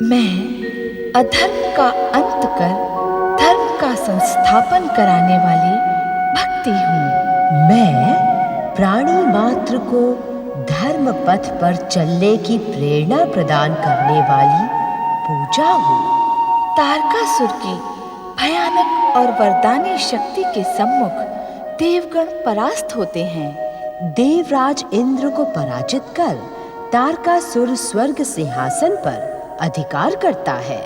मैं अधर्म का अंत कर धर्म का संस्थापन कराने वाली भक्ति हूँ। मैं प्राणी मात्र को धर्म पथ पर चलने की प्रेरणा प्रदान करने वाली पूजा हूँ। तारकासुर की भयानक और वरदानी शक्ति के सम्मुख देवगण परास्त होते हैं। देवराज इंद्र को पराजित कर तारकासुर स्वर्ग सिंहासन पर अधिकार करता है।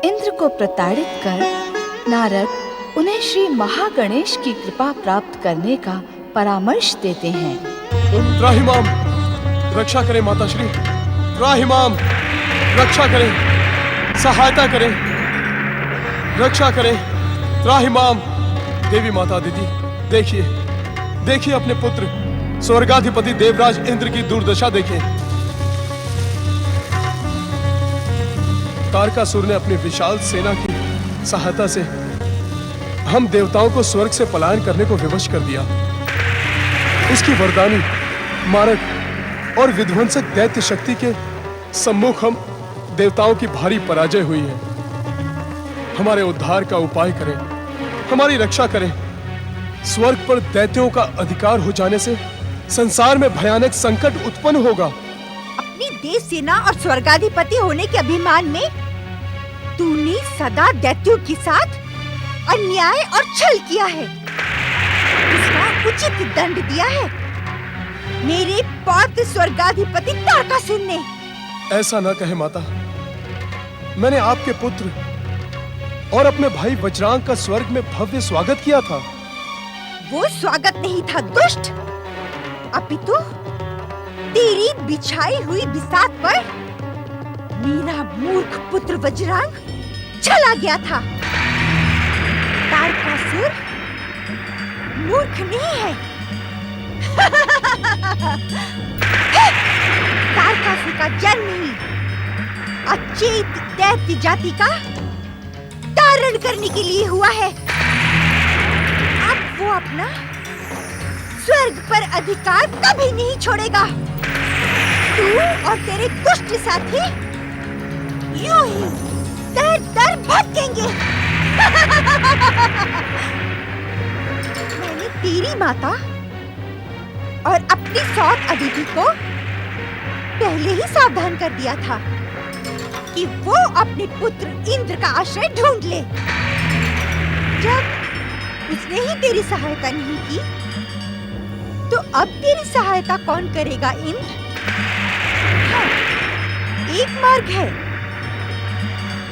इंद्र को प्रताड़ित कर नारद उन्हें श्री महागणेश की कृपा प्राप्त करने का परामर्श देते हैं। त्राहिमाम रक्षा करें माता श्री, त्राहिमाम रक्षा करें, सहायता करें, रक्षा करें, त्राहिमाम। देवी माता अदिति, देखिए अपने पुत्र स्वर्गाधिपति देवराज इंद्र की दुर्दशा देखिए। तारकासुर ने अपनी विशाल सेना की सहायता से हम देवताओं को स्वर्ग से पलायन करने को विवश कर दिया। उसकी वरदानी, मारक और विध्वंसक दैत्य शक्ति के सम्मुख हम देवताओं की भारी पराजय हुई है। हमारे उद्धार का उपाय करें, हमारी रक्षा करें। स्वर्ग पर दैत्यों का अधिकार हो जाने से संसार में भयानक संकट उत्पन्न होगा। अपनी देव सेना और स्वर्गाधिपति होने के अभिमान में तूने सदा दैत्यों के साथ अन्याय और छल किया है। उसका उचित दंड दिया है मेरे पौत्र स्वर्गाधिपति तारकासुर ने। ऐसा न कहे माता, मैंने आपके पुत्र और अपने भाई वज्रांग का स्वर्ग में भव्य स्वागत किया था। वो स्वागत नहीं था दुष्ट, अपितु तेरी बिछाई हुई बिसात पर मेरा मूर्ख पुत्र वज्रांग चला गया था। तारकासुर मूर्ख नहीं है। तारकासुर का जन्म ही अचेत दैत्य जाति का तारण करने के लिए हुआ है। अब वो अपना स्वर्ग पर अधिकार कभी नहीं छोड़ेगा। तू और तेरे दुष्ट साथी यूं ही दर दर भटकेंगे। मैंने तेरी माता और अपनी सौत अदिति को पहले ही सावधान कर दिया था कि वो अपने पुत्र इंद्र का आश्रय ढूंढ ले। जब उसने ही तेरी सहायता नहीं की, तो अब तेरी सहायता कौन करेगा इंद्र? हाँ, एक मार्ग है,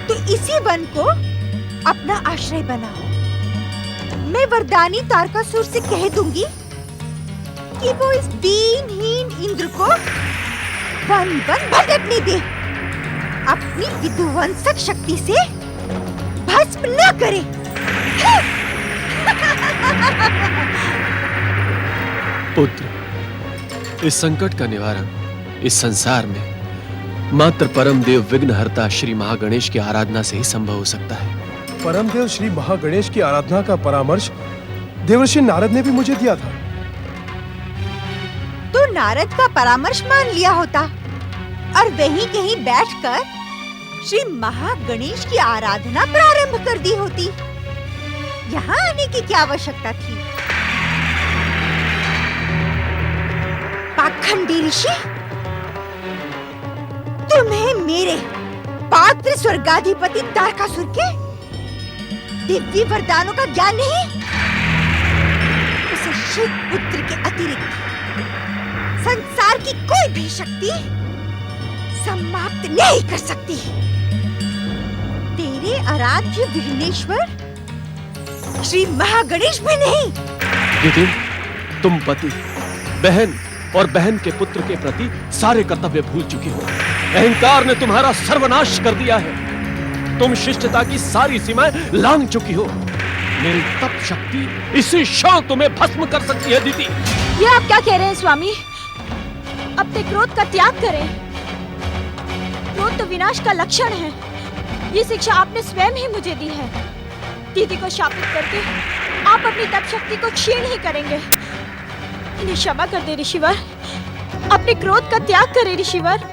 तो इसी वन को अपना आश्रय बनाओ। मैं वरदानी तारकासुर से कह दूंगी कि वो इस दीनहीन इंद्र को वन वन भटकने दे, अपनी विध्वंसक शक्ति से भस्म न करे। पुत्र, इस संकट का निवारण इस संसार में मात्र परम देव विघ्नहर्ता श्री महागणेश की आराधना से ही संभव हो सकता है। परम देव श्री महागणेश की आराधना का परामर्श देवर्षि नारद ने भी मुझे दिया था। तो नारद का परामर्श मान लिया होता और वहीं कहीं बैठकर श्री महागणेश की आराधना प्रारंभ कर दी होती। यहाँ आने की क्या आवश्यकता थी? पाखंडी ऋषि, तुम्हें मेरे पात्र स्वर्गाधिपति तारकासुर के दिव्य वरदानों का ज्ञान नहीं? उसे शिव पुत्र के अतिरिक्त संसार की कोई भी शक्ति समाप्त नहीं कर सकती। तेरे आराध्य विघ्नेश्वर श्री महागणेश भी नहीं। दीदी, तुम पति, बहन और बहन के पुत्र के प्रति सारे कर्तव्य भूल चुकी हो। अहंकार ने तुम्हारा सर्वनाश कर दिया है। तुम शिष्टता की सारी सीमाएं लांघ चुकी हो। मेरी तप शक्ति इसी क्षण तुम्हें भस्म कर सकती है दीदी। ये आप क्या कह रहे हैं स्वामी? अपने क्रोध का त्याग करें। क्रोध तो विनाश का लक्षण है। ये शिक्षा आपने स्वयं ही मुझे दी है। दीदी को शापित करके आप अपनी तप शक्ति को क्षीण ही करेंगे। इन्हें क्षमा कर दे ऋषिवर। अपने क्रोध का त्याग करें ऋषिवर।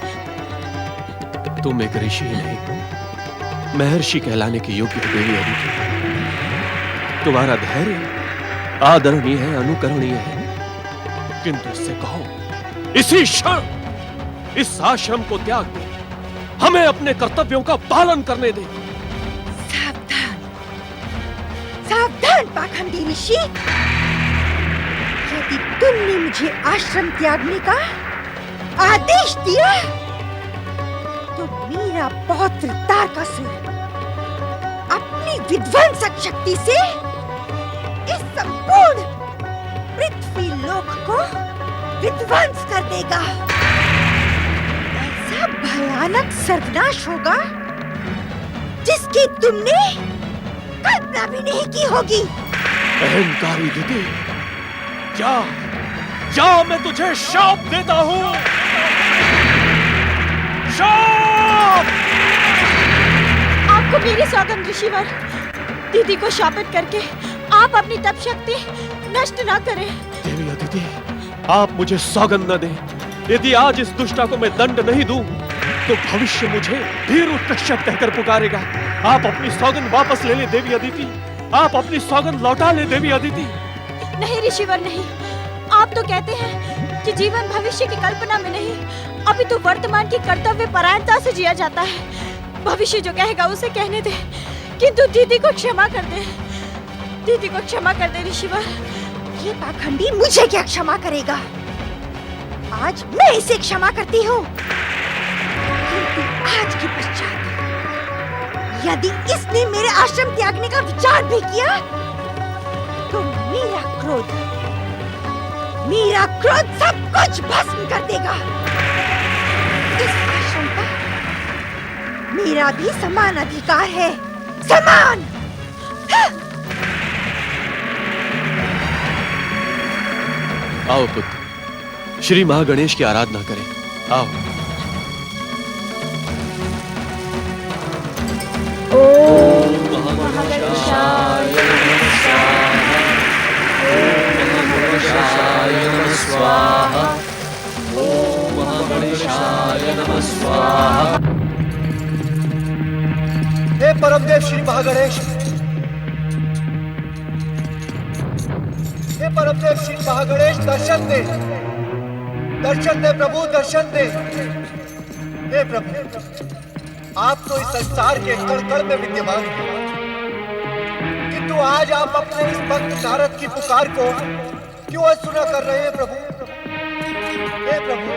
तुम एक ऋषि नहीं, महर्षि कहलाने के योग्य हो देवी अदिति। तुम्हारा धैर्य आदरणीय है, अनुकरणीय है, किंतु इससे कहो इसी क्षण इस आश्रम को त्याग दे, हमें अपने कर्तव्यों का पालन करने दे। सावधान, सावधान पाखंडी ऋषि। यदि तुमने मुझे आश्रम त्यागने का आदेश दिया तो मेरा पौत्र तारकासुर अपनी विध्वंसक शक्ति से इस संपूर्ण पृथ्वी लोक को विध्वंस कर देगा। ऐसा भयानक सर्वनाश होगा जिसकी तुमने कल्पना भी नहीं की होगी। अहंकारी दिति, जा मैं तुझे शाप देता हूं। शाप! आपको मेरी सौगंध ऋषिवर, दीदी को शापित करके आप अपनी तप शक्ति नष्ट ना करें। देवी अदिति, आप मुझे सौगंध न दें। यदि आज इस दुष्टा को मैं दंड नहीं दूं, तो भविष्य मुझे भीरु कश्यप कहकर पुकारेगा। आप अपनी सौगंध वापस ले ले देवी अदिति, आप अपनी सौगंध लौटा ले देवी अदिति। नहीं ऋषिवर नहीं, आप तो कहते हैं कि जीवन भविष्य की कल्पना में नहीं, अभी तो वर्तमान की कर्तव्य परायणता से जिया जाता है। भविष्य जो कहेगा उसे कहने दे, किंतु दीदी को क्षमा कर दे, दीदी को क्षमा कर दे ऋषिवर। ये पाखंडी मुझे क्या क्षमा करेगा? आज मैं इसे क्षमा करती हूँ, किंतु आज के पश्चात यदि इसने मेरे आश्रम त्यागने का विचार भी किया तो मेरा क्रोध सब कुछ भस्म कर देगा। इस आश्रम पर मेरा भी समान अधिकार है, समान। आओ पुत्र, श्री महागणेश की आराधना करें। आओ। ओम महागणेशाय नमः स्वाहा। ओम महागणेशाय नमः स्वाहा। हे परमदेव श्री महागणेश, हे परमदेव श्री महागणेश, दर्शन दे, दर्शन दे प्रभु, दर्शन दे। हे प्रभु, आप तो इस संसार के कण-कण में विद्यमान हैं, किंतु आज आप अपने इस भक्त नारद की पुकार को क्यों अनसुना कर रहे हैं प्रभु? हे प्रभु,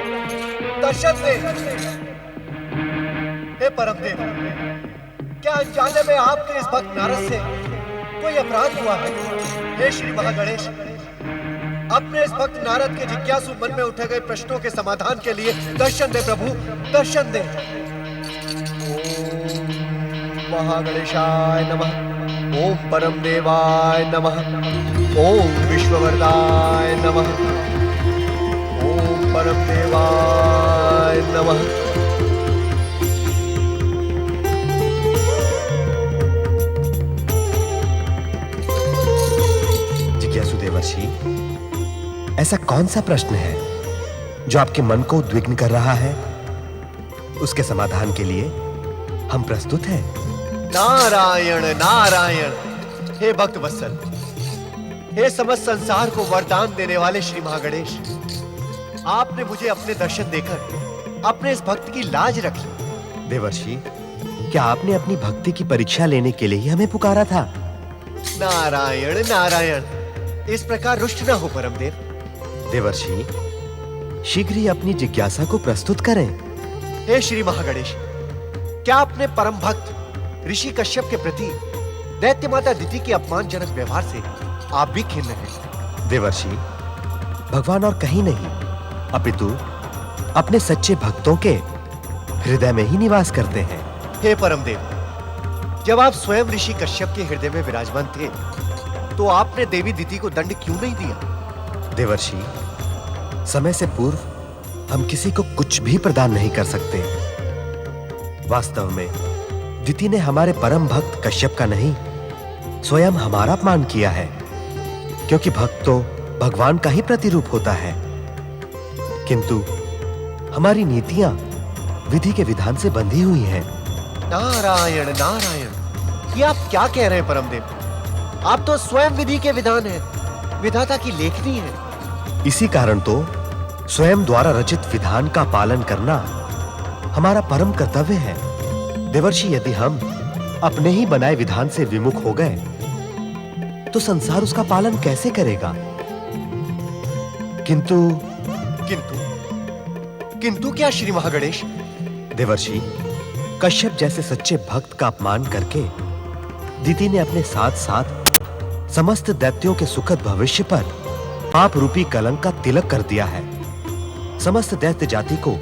दर्शन दे। हे परमदेव, क्या अनजाने में आपके इस भक्त नारद से कोई अपराध हुआ है? हे श्री महागणेश, अपने इस भक्त नारद के जिज्ञासु मन में उठे गए प्रश्नों के समाधान के लिए दर्शन दे प्रभु, दर्शन दे। ओम महागणेशाय नमः, ओम परम देवाय नमः, ओम विश्ववरदाय नमः, ओम परम देवाय नमः। जिज्ञासु देवर्षि, ऐसा कौन सा प्रश्न है जो आपके मन को उद्विग्न कर रहा है? उसके समाधान के लिए हम प्रस्तुत हैं। नारायण नारायण। हे भक्त वत्सल, हे समस्त संसार को वरदान देने वाले श्री महागणेश, आपने मुझे अपने दर्शन देकर अपने इस भक्त की लाज रख ली। देवर्षि, क्या आपने अपनी भक्ति की परीक्षा लेने के लिए ही हमें पुकारा था? नारायण नारायण। इस प्रकार रुष्ट न हो परमदेव। देवर्षि, शीघ्र ही अपनी जिज्ञासा को प्रस्तुत करें। हे श्री महागणेश, क्या अपने परम भक्त ऋषि कश्यप के प्रति दैत्य माता दिति के अपमानजनक व्यवहार से आप भी खिन्न हैं? देवर्षि, भगवान और कहीं नहीं अपितु अपने सच्चे भक्तों के हृदय में ही निवास करते हैं। हे परमदेव, जब आप स्वयं ऋषि कश्यप के हृदय में विराजमान थे तो आपने देवी दिति को दंड क्यों नहीं दिया? देवर्षि, समय से पूर्व हम किसी को कुछ भी प्रदान नहीं कर सकते। वास्तव में दिति ने हमारे परम भक्त कश्यप का नहीं, स्वयं हमारा अपमान किया है, क्योंकि भक्त तो भगवान का ही प्रतिरूप होता है। किंतु हमारी नीतियां विधि के विधान से बंधी हुई हैं। नारायण नारायण, ये आप क्या कह रहे हैं परमदेव? आप तो स्वयं विधि के विधान हैं, विधाता की लेखनी है। इसी कारण तो स्वयं द्वारा रचित विधान का पालन करना हमारा परम कर्तव्य है। देवर्षि, यदि हम अपने ही बनाए विधान से विमुख हो गए तो संसार उसका पालन कैसे करेगा? किंतु किंतु क्या श्री महागणेश? देवर्षि, कश्यप जैसे सच्चे भक्त का अपमान करके दिति ने अपने साथ साथ समस्त दैत्यों के सुखद भविष्य पर पाप रूपी कलंक का तिलक कर दिया है। समस्त दैत्य जाति को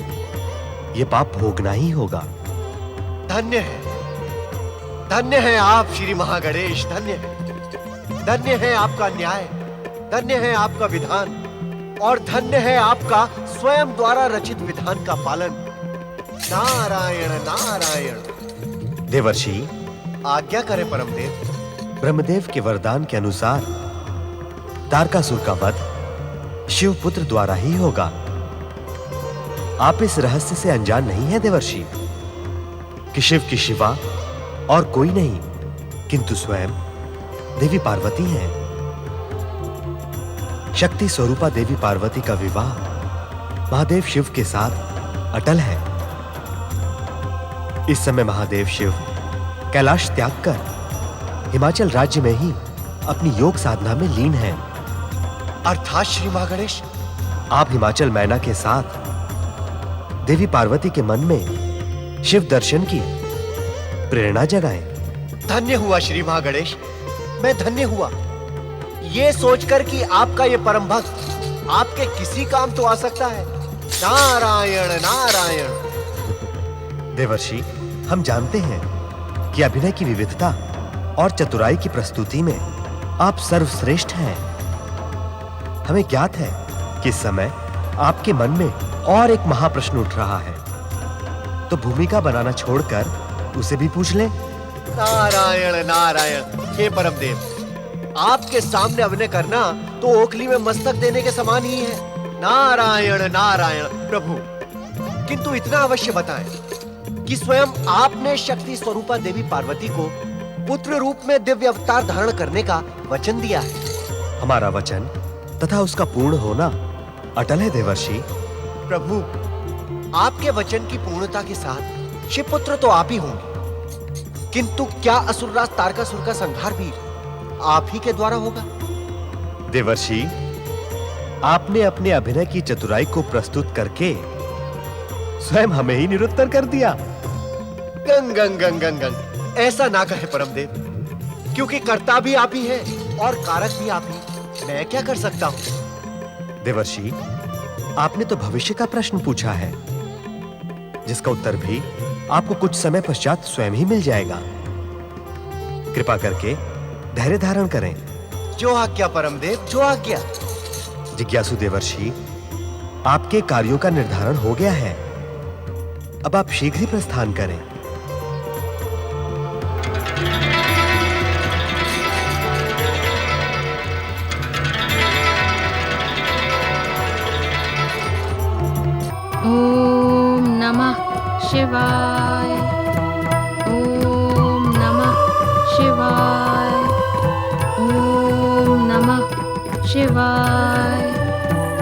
यह पाप भोगना ही होगा। धन्य है आप श्री महागणेश, धन्य है आपका न्याय, धन्य है आपका विधान, और धन्य है आपका स्वयं द्वारा रचित विधान का पालन। नारायण नारायण। देवर्षि, आज्ञा करें परमदेव। ब्रह्मदेव के वरदान के अनुसार तारकासुर का वध शिवपुत्र द्वारा ही होगा। आप इस रहस्य से अनजान नहीं है देवर्षि कि शिव की शिवा और कोई नहीं किंतु स्वयं देवी पार्वती हैं। शक्ति स्वरूपा देवी पार्वती का विवाह महादेव शिव के साथ अटल है। इस समय महादेव शिव कैलाश त्याग कर हिमाचल राज्य में ही अपनी योग साधना में लीन हैं। अर्थात श्री महागणेश, आप हिमाचल मैना के साथ देवी पार्वती के मन में शिव दर्शन की प्रेरणा जगाएं। धन्य हुआ श्री महागणेश, मैं धन्य हुआ, ये सोचकर कि आपका ये परम भक्त आपके किसी काम तो आ सकता है। नारायण नारायण। देवर्षि, हम जानते हैं कि अभिनय की विविधता और चतुराई की प्रस्तुति में आप सर्वश्रेष्ठ हैं। हमें ज्ञात है कि इस समय आपके मन में और एक महाप्रश्न उठ रहा है, तो भूमिका बनाना छोड़कर उसे भी पूछ लें। नारायण नारायण। हे परमदेव, आपके सामने अभिनय करना तो ओखली में मस्तक देने के समान ही है। नारायण नारायण। प्रभु, किंतु इतना अवश्य बताएं कि स्वयं आपने शक्ति स्वरूपा देवी पार्वती को पुत्र रूप में दिव्य अवतार धारण करने का वचन दिया है। हमारा वचन तथा उसका पूर्ण होना अटल है देवर्षि। प्रभु, आपके वचन की पूर्णता के साथ शिवपुत्र तो आप ही होंगे, किंतु क्या असुरराज तारकासुर का संहार भी आप ही के द्वारा होगा? देवर्षि, आपने अपने अभिनय की चतुराई को प्रस्तुत करके स्वयं हमें ही निरुत्तर कर दिया। गंग गंग गंग गंग गंग। ऐसा ना कहे परमदेव, क्योंकि कर्ता भी आप ही है और कारक भी आप ही। मैं क्या कर सकता हूं? देवर्षि, आपने तो भविष्य का प्रश्न पूछा है, जिसका उत्तर भी आपको कुछ समय पश्चात स्वयं ही मिल जाएगा। कृपा करके धैर्य धारण करें। जो आज्ञा परमदेव, जो आज्ञा। जिज्ञासु देवर्षि, आपके कार्यों का निर्धारण हो गया है। अब आप शीघ्र ही प्रस्थान करें। ओम नमः शिवाय। ओम नमः शिवाय। ओम नमः शिवाय।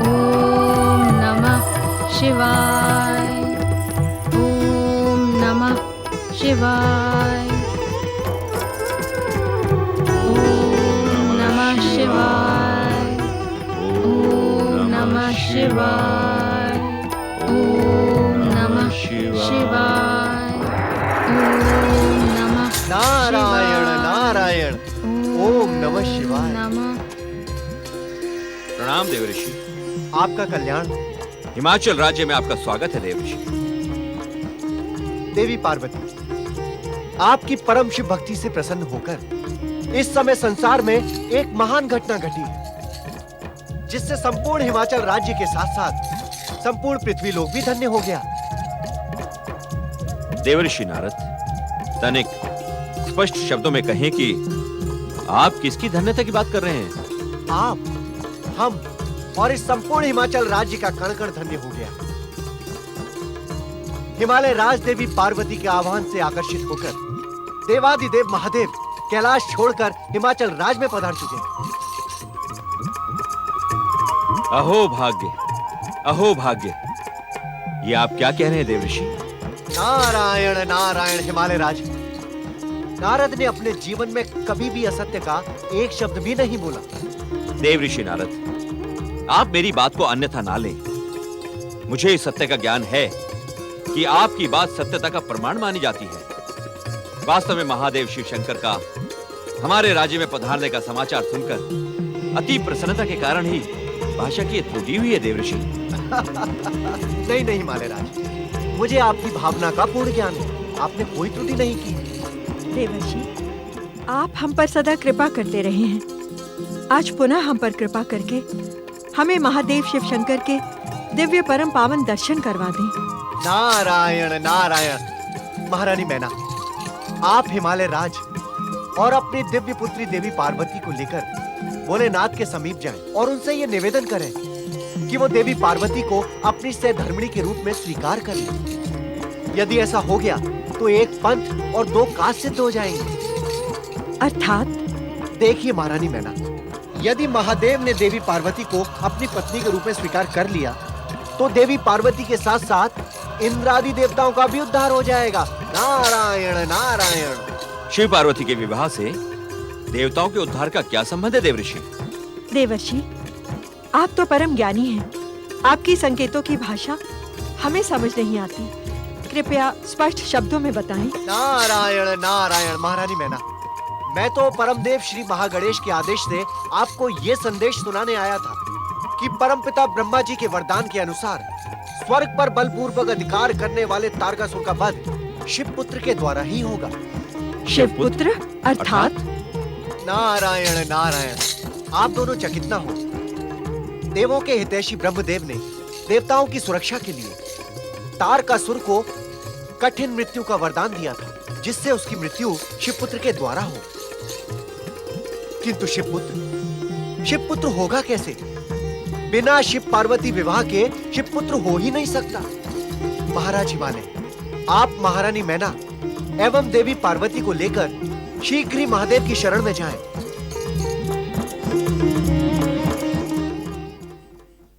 ओम नमः शिवाय। ओम नमः शिवाय। ओम नमः शिवाय। ओम नमः शिवाय। ओम नमः शिवाय। ओम नमः नारायण नारायण। ओम नमः शिवाय। प्रणाम देवर्षि। आपका कल्याण। हिमाचल राज्य में आपका स्वागत है देवर्षि। देवी पार्वती, आपकी परम शिव भक्ति से प्रसन्न होकर इस समय संसार में एक महान घटना घटी है, जिससे संपूर्ण हिमाचल राज्य के साथ साथ संपूर्ण पृथ्वी लोक भी धन्य हो गया। देवर्षि नारद, तनिक स्पष्ट शब्दों में कहें कि आप किसकी धन्यता की बात कर रहे हैं? आप, हम और इस संपूर्ण हिमाचल राज्य का कण कण धन्य हो गया। हिमालय राज देवी पार्वती के आह्वान से आकर्षित होकर देवादिदेव महादेव कैलाश छोड़कर हिमाचल राज में पधार चुके हैं। अहो भाग्य, अहो भाग्य। ये आप क्या कह रहे हैं देवऋषि? नारायण नारायण हिमालय राज। नारद ने अपने जीवन में कभी भी असत्य का एक शब्द भी नहीं बोला। देवऋषि नारद, आप मेरी बात को अन्यथा ना लें। मुझे इस सत्य का ज्ञान है कि आपकी बात सत्यता का प्रमाण मानी जाती है। वास्तव में महादेव शिव शंकर का हमारे राज्य में पधारने का समाचार सुनकर अति प्रसन्नता के कारण ही भाषा की त्रुटि हुई है देवऋषि। नहीं नहीं हिमालय राज, मुझे आपकी भावना का पूर्ण ज्ञान है। आपने कोई त्रुटि नहीं की। देवर्षि, आप हम पर सदा कृपा करते रहे हैं। आज पुनः हम पर कृपा करके हमें महादेव शिव शंकर के दिव्य परम पावन दर्शन करवा दें। नारायण नारायण। महारानी मैना, आप हिमालय राज और अपनी दिव्य पुत्री देवी पार्वती को लेकर भोलेनाथ के समीप जाएं और उनसे ये निवेदन करें कि वो देवी पार्वती को अपनी सहधर्मिणी के रूप में स्वीकार कर लें। यदि ऐसा हो गया तो एक पंथ और दो काज सिद्ध हो जाएंगे। अर्थात? देखिए महारानी मैना, यदि महादेव ने देवी पार्वती को अपनी पत्नी के रूप में स्वीकार कर लिया तो देवी पार्वती के साथ साथ इंद्रादि देवताओं का भी उद्धार हो जाएगा। नारायण नारायण। शिव पार्वती के विवाह से देवताओं के उद्धार का क्या संबंध है देवऋषि? देवर्षि, आप तो परम ज्ञानी हैं। आपकी संकेतों की भाषा हमें समझ नहीं आती। कृपया स्पष्ट शब्दों में बताएं। नारायण नारायण। महारानी मैना, मैं तो परमदेव श्री महागणेश के आदेश से आपको ये संदेश सुनाने आया था कि परमपिता ब्रह्मा जी के वरदान के अनुसार स्वर्ग पर बलपूर्वक अधिकार करने वाले तारकासुर का वध शिवपुत्र के द्वारा ही होगा। शिवपुत्र अर्थात? नारायण नारायण। आप दोनों चकित न हो। देवों के हितैषी ब्रह्मदेव ने देवताओं की सुरक्षा के लिए तारकासुर को कठिन मृत्यु का वरदान दिया था, जिससे उसकी मृत्यु शिवपुत्र के द्वारा हो। किंतु शिवपुत्र होगा कैसे? बिना शिव पार्वती विवाह के शिवपुत्र हो ही नहीं सकता। महाराज हिमालय, आप महारानी मैना एवं देवी पार्वती को लेकर शीघ्र ही महादेव की शरण में जाएं